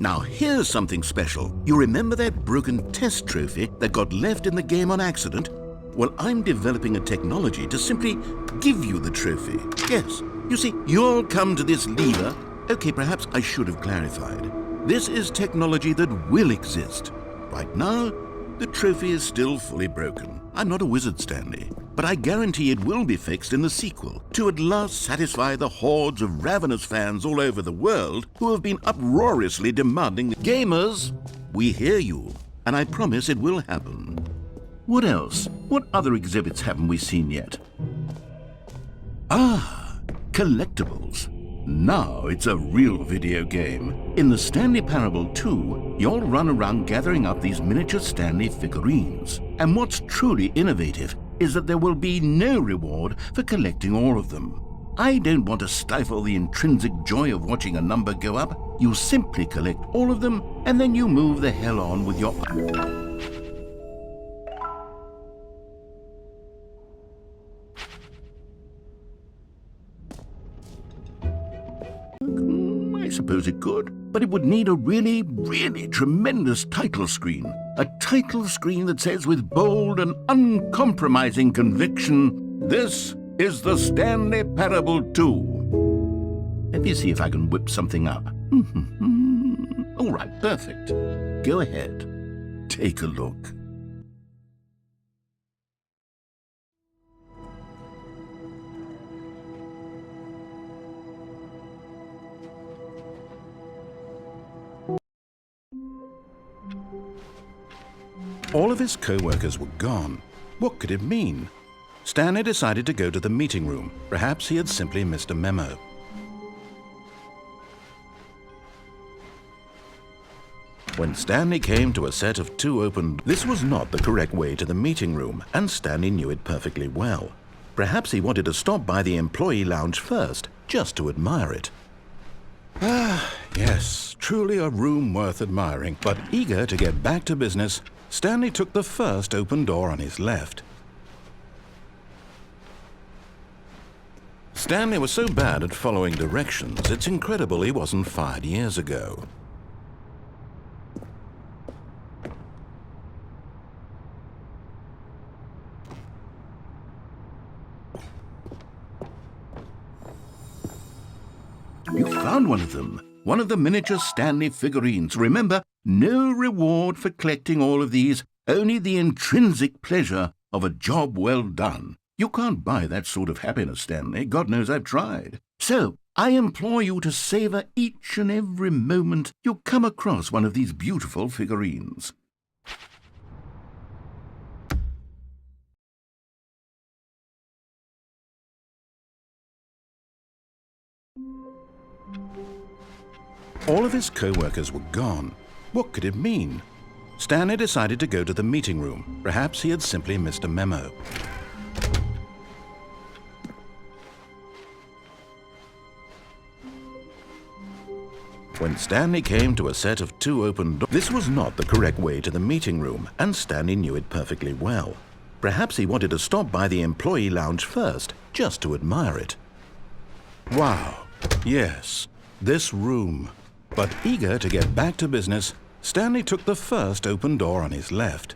Now here's something special. You remember that broken test trophy that got left in the game on accident? Well, I'm developing a technology to simply give you the trophy. Yes, you see, you'll come to this lever. Okay, perhaps I should have clarified. This is technology that will exist. Right now, the trophy is still fully broken. I'm not a wizard, Stanley, but I guarantee it will be fixed in the sequel to at last satisfy the hordes of ravenous fans all over the world who have been uproariously demanding. Gamers, we hear you, and I promise it will happen. What else? What other exhibits haven't we seen yet? Ah, collectibles. Now it's a real video game. In the Stanley Parable 2, you'll run around gathering up these miniature Stanley figurines. And what's truly innovative is that there will be no reward for collecting all of them. I don't want to stifle the intrinsic joy of watching a number go up. You simply collect all of them, and then you move the hell on with your... I suppose it could, but it would need a really, really tremendous title screen. A title screen that says with bold and uncompromising conviction, "This is the Stanley Parable 2. Let me see if I can whip something up. All right, perfect. Go ahead. Take a look. All of his co-workers were gone. What could it mean? Stanley decided to go to the meeting room. Perhaps he had simply missed a memo. When Stanley came to a set of 2 open... This was not the correct way to the meeting room, and Stanley knew it perfectly well. Perhaps he wanted to stop by the employee lounge first, just to admire it. Ah, yes, truly a room worth admiring. But eager to get back to business, Stanley took the first open door on his left. Stanley was so bad at following directions, it's incredible he wasn't fired years ago. You found one of them. One of the miniature Stanley figurines. Remember, no reward for collecting all of these, only the intrinsic pleasure of a job well done. You can't buy that sort of happiness, Stanley. God knows I've tried. So, I implore you to savor each and every moment you come across one of these beautiful figurines. All of his co-workers were gone. What could it mean? Stanley decided to go to the meeting room. Perhaps he had simply missed a memo. When Stanley came to a set of 2 open doors... This was not the correct way to the meeting room, and Stanley knew it perfectly well. Perhaps he wanted to stop by the employee lounge first, just to admire it. Wow, yes, this room. But eager to get back to business, Stanley took the first open door on his left.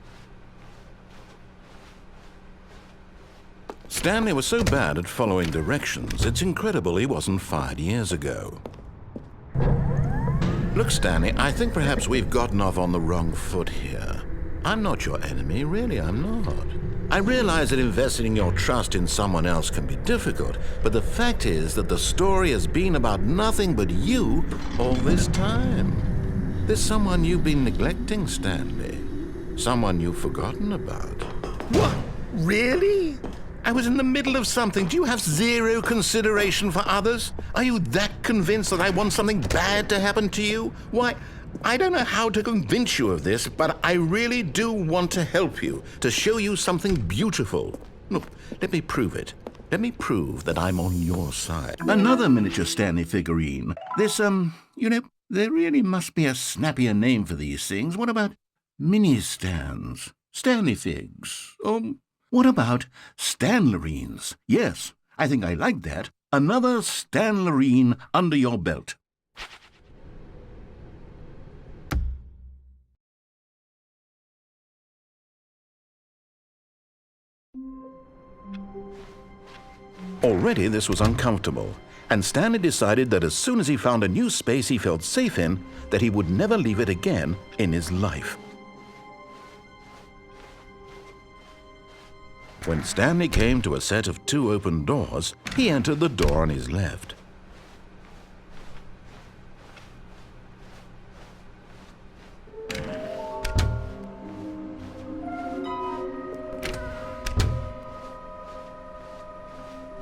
Stanley was so bad at following directions, it's incredible he wasn't fired years ago. Look, Stanley, I think perhaps we've gotten off on the wrong foot here. I'm not your enemy, really, I'm not. I realize that investing your trust in someone else can be difficult, but the fact is that the story has been about nothing but you all this time. There's someone you've been neglecting, Stanley. Someone you've forgotten about. What? Really? I was in the middle of something. Do you have zero consideration for others? Are you that convinced that I want something bad to happen to you? Why, I don't know how to convince you of this, but I really do want to help you, to show you something beautiful. Look, let me prove it. Let me prove that I'm on your side. Another miniature Stanley figurine. This, you know, there really must be a snappier name for these things. What about mini-stands? Stanley figs? What about Stanlerines? Yes, I think I like that. Another Stanlerine under your belt. Already this was uncomfortable, and Stanley decided that as soon as he found a new space he felt safe in, that he would never leave it again in his life. When Stanley came to a set of 2 open doors, he entered the door on his left.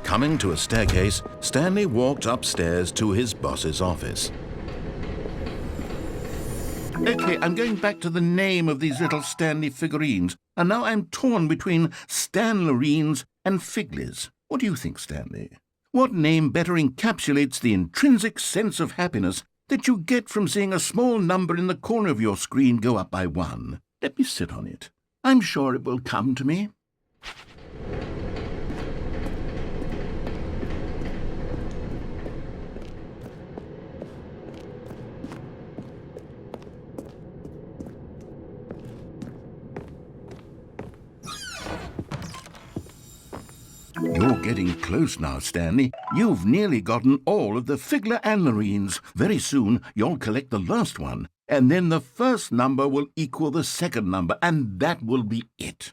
Coming to a staircase, Stanley walked upstairs to his boss's office. Okay, I'm going back to the name of these little Stanley figurines, and now I'm torn between Stanlerines and Figlies. What do you think, Stanley? What name better encapsulates the intrinsic sense of happiness that you get from seeing a small number in the corner of your screen go up by 1? Let me sit on it. I'm sure it will come to me. You're getting close now, Stanley. You've nearly gotten all of the Figler Anlerines. Very soon, you'll collect the last one, and then the first number will equal the second number, and that will be it.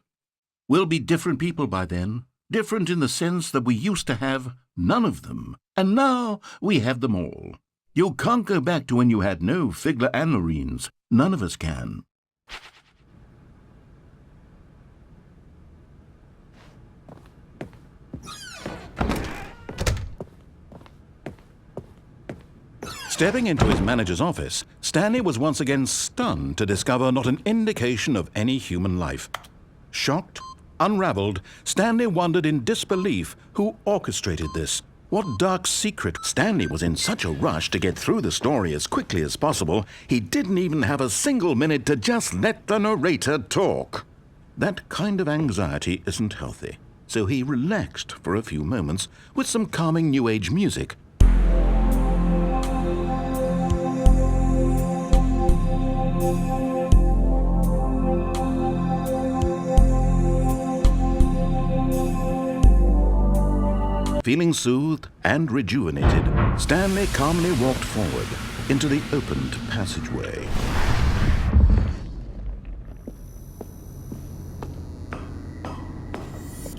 We'll be different people by then, different in the sense that we used to have none of them, and now we have them all. You can't go back to when you had no Figler Anlerines. None of us can. Stepping into his manager's office, Stanley was once again stunned to discover not an indication of any human life. Shocked, unraveled, Stanley wondered in disbelief who orchestrated this. What dark secret? Stanley was in such a rush to get through the story as quickly as possible, he didn't even have a single minute to just let the narrator talk. That kind of anxiety isn't healthy, so he relaxed for a few moments with some calming New Age music. Feeling soothed and rejuvenated, Stanley calmly walked forward into the opened passageway.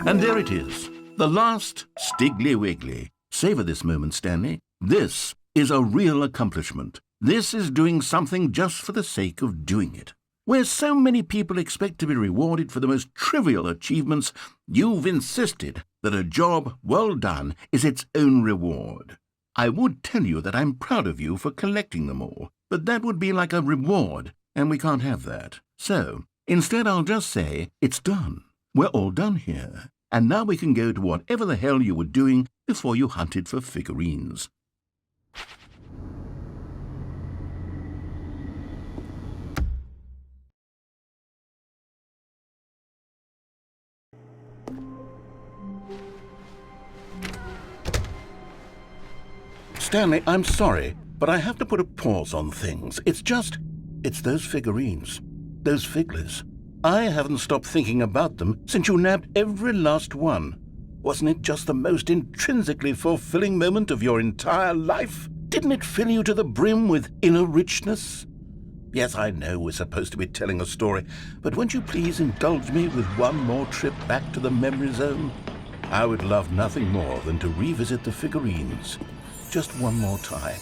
And there it is, the last Stiggly Wiggly. Savor this moment, Stanley. This is a real accomplishment. This is doing something just for the sake of doing it. Where so many people expect to be rewarded for the most trivial achievements, you've insisted that a job well done is its own reward. I would tell you that I'm proud of you for collecting them all, but that would be like a reward, and we can't have that. So, instead I'll just say, it's done. We're all done here, and now we can go to whatever the hell you were doing before you hunted for figurines. Stanley, I'm sorry, but I have to put a pause on things. It's those figurines, those Figlers. I haven't stopped thinking about them since you nabbed every last one. Wasn't it just the most intrinsically fulfilling moment of your entire life? Didn't it fill you to the brim with inner richness? Yes, I know we're supposed to be telling a story, but won't you please indulge me with one more trip back to the memory zone? I would love nothing more than to revisit the figurines. Just one more time.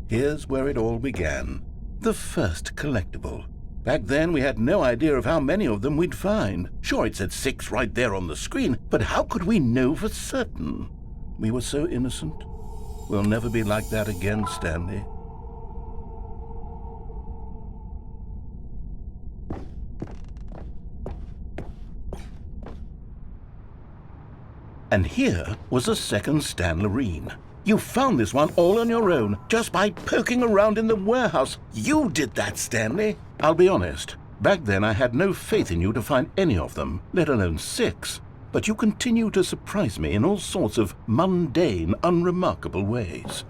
Here's where it all began. The first collectible. Back then, we had no idea of how many of them we'd find. Sure, it said 6 right there on the screen, but how could we know for certain? We were so innocent. We'll never be like that again, Stanley. And here was a second Stanlerine. You found this one all on your own, just by poking around in the warehouse. You did that, Stanley. I'll be honest. Back then, I had no faith in you to find any of them, let alone 6. but you continue to surprise me in all sorts of mundane, unremarkable ways.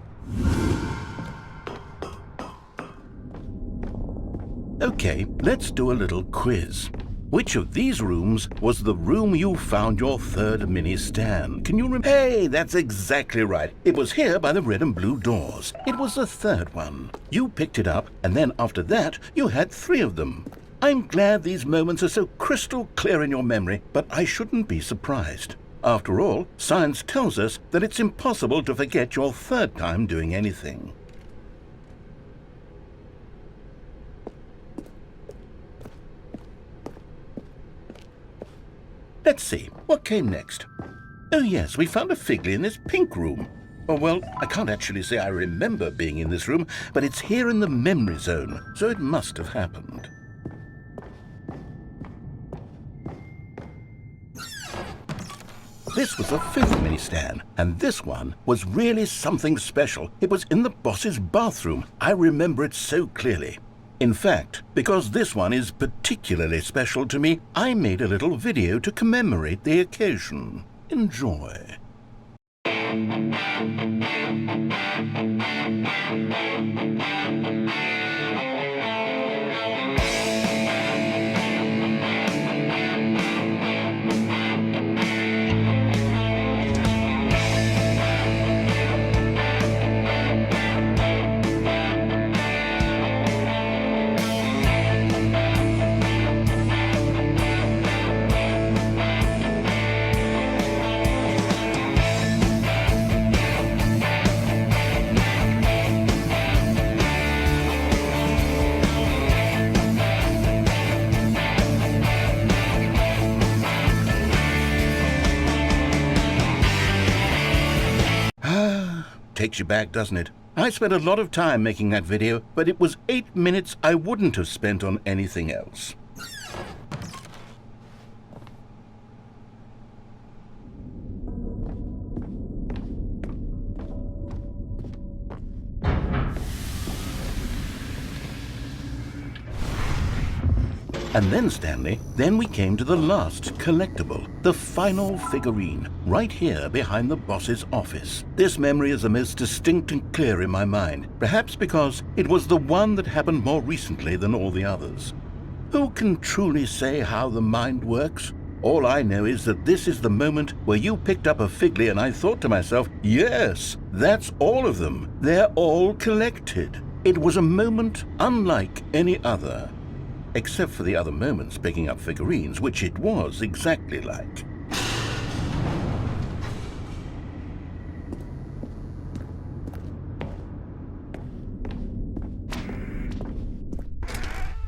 Okay, let's do a little quiz. Which of these rooms was the room you found your third mini Stan? Can you remember? Hey, that's exactly right. It was here by the red and blue doors. It was the third one. You picked it up, and then after that, you had 3 of them. I'm glad these moments are so crystal clear in your memory, but I shouldn't be surprised. After all, science tells us that it's impossible to forget your third time doing anything. Let's see, what came next? Oh yes, we found a Figly in this pink room. Oh well, I can't actually say I remember being in this room, but it's here in the memory zone, so it must have happened. This was the 5th mini Stan, and this one was really something special. It was in the boss's bathroom. I remember it so clearly. In fact, because this one is particularly special to me, I made a little video to commemorate the occasion. Enjoy. Takes you back, doesn't it? I spent a lot of time making that video, but it was 8 minutes I wouldn't have spent on anything else. And then, Stanley, then we came to the last collectible, the final figurine, right here behind the boss's office. This memory is the most distinct and clear in my mind, perhaps because it was the one that happened more recently than all the others. Who can truly say how the mind works? All I know is that this is the moment where you picked up a Figly and I thought to myself, yes, that's all of them. They're all collected. It was a moment unlike any other. Except for the other moments picking up figurines, which it was exactly like.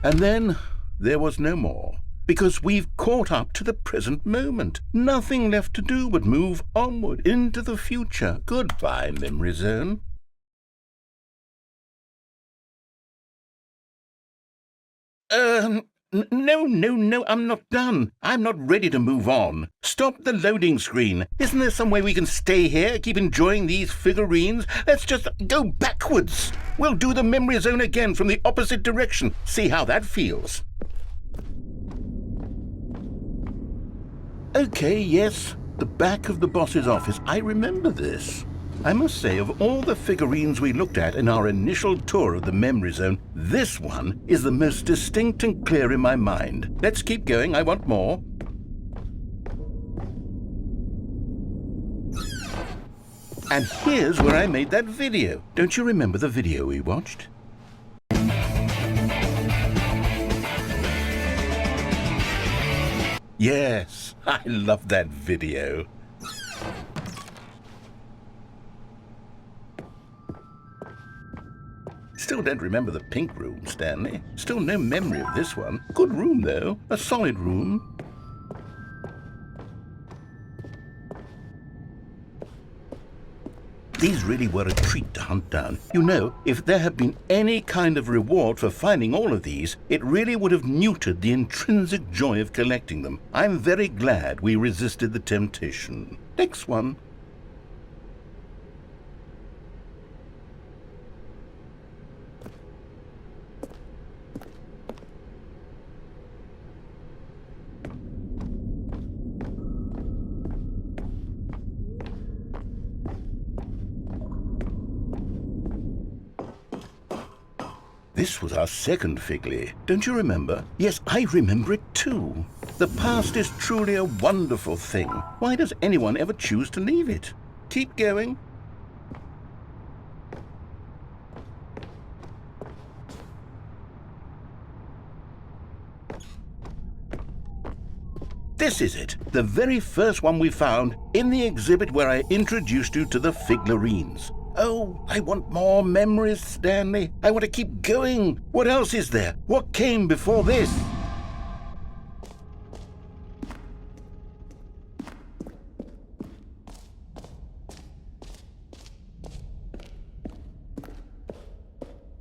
And then there was no more, because we've caught up to the present moment. Nothing left to do but move onward into the future. Goodbye, memory zone. No, I'm not done. I'm not ready to move on. Stop the loading screen. Isn't there some way we can stay here, keep enjoying these figurines? Let's just go backwards. We'll do the memory zone again from the opposite direction. See how that feels. Okay, yes, the back of the boss's office. I remember this. I must say, of all the figurines we looked at in our initial tour of the memory zone, this one is the most distinct and clear in my mind. Let's keep going, I want more. And here's where I made that video. Don't you remember the video we watched? Yes, I love that video. Still don't remember the pink room, Stanley. Still no memory of this one. Good room, though. A solid room. These really were a treat to hunt down. You know, if there had been any kind of reward for finding all of these, it really would have neutered the intrinsic joy of collecting them. I'm very glad we resisted the temptation. Next one. This was our second Figley. Don't you remember? Yes, I remember it too. The past is truly a wonderful thing. Why does anyone ever choose to leave it? Keep going. This is it, the very first one we found in the exhibit where I introduced you to the Figurines. Oh, I want more memories, Stanley. I want to keep going. What else is there? What came before this?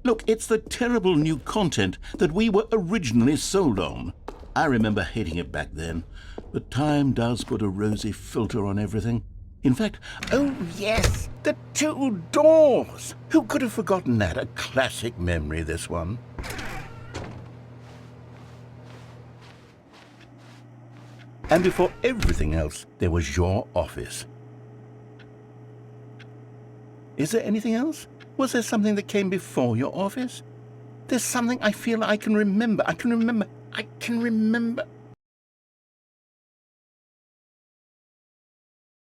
Look, it's the terrible new content that we were originally sold on. I remember hating it back then, but time does put a rosy filter on everything. In fact, oh yes, the two doors! Who could have forgotten that? A classic memory, this one. And before everything else, there was your office. Is there anything else? Was there something that came before your office? There's something I feel I can remember. I can remember.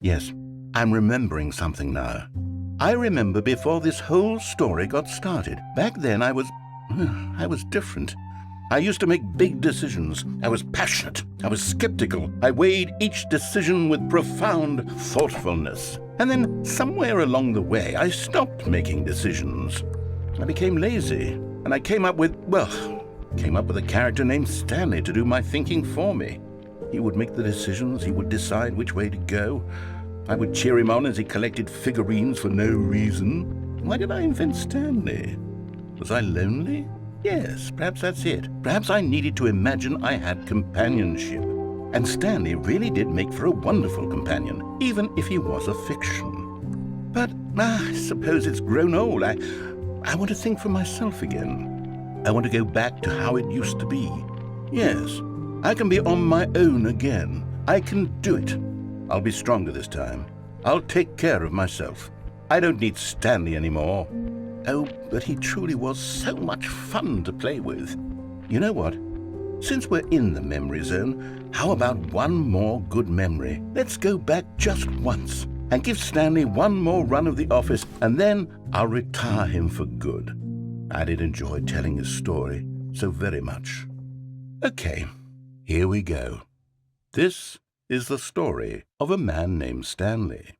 Yes, I'm remembering something now. I remember before this whole story got started. Back then I was different. I used to make big decisions. I was passionate. I was skeptical. I weighed each decision with profound thoughtfulness. And then somewhere along the way, I stopped making decisions. I became lazy, and I came up with a character named Stanley to do my thinking for me. He would make the decisions. He would decide which way to go. I would cheer him on as he collected figurines for no reason. Why did I invent Stanley? Was I lonely? Yes, perhaps that's it. Perhaps I needed to imagine I had companionship. And Stanley really did make for a wonderful companion, even if he was a fiction. But I suppose it's grown old. I want to think for myself again. I want to go back to how it used to be. Yes, I can be on my own again. I can do it. I'll be stronger this time. I'll take care of myself. I don't need Stanley anymore. Oh, but he truly was so much fun to play with. You know what? Since we're in the memory zone, how about one more good memory? Let's go back just once and give Stanley one more run of the office, and then I'll retire him for good. I did enjoy telling his story so very much. Okay, here we go. This is the story of a man named Stanley.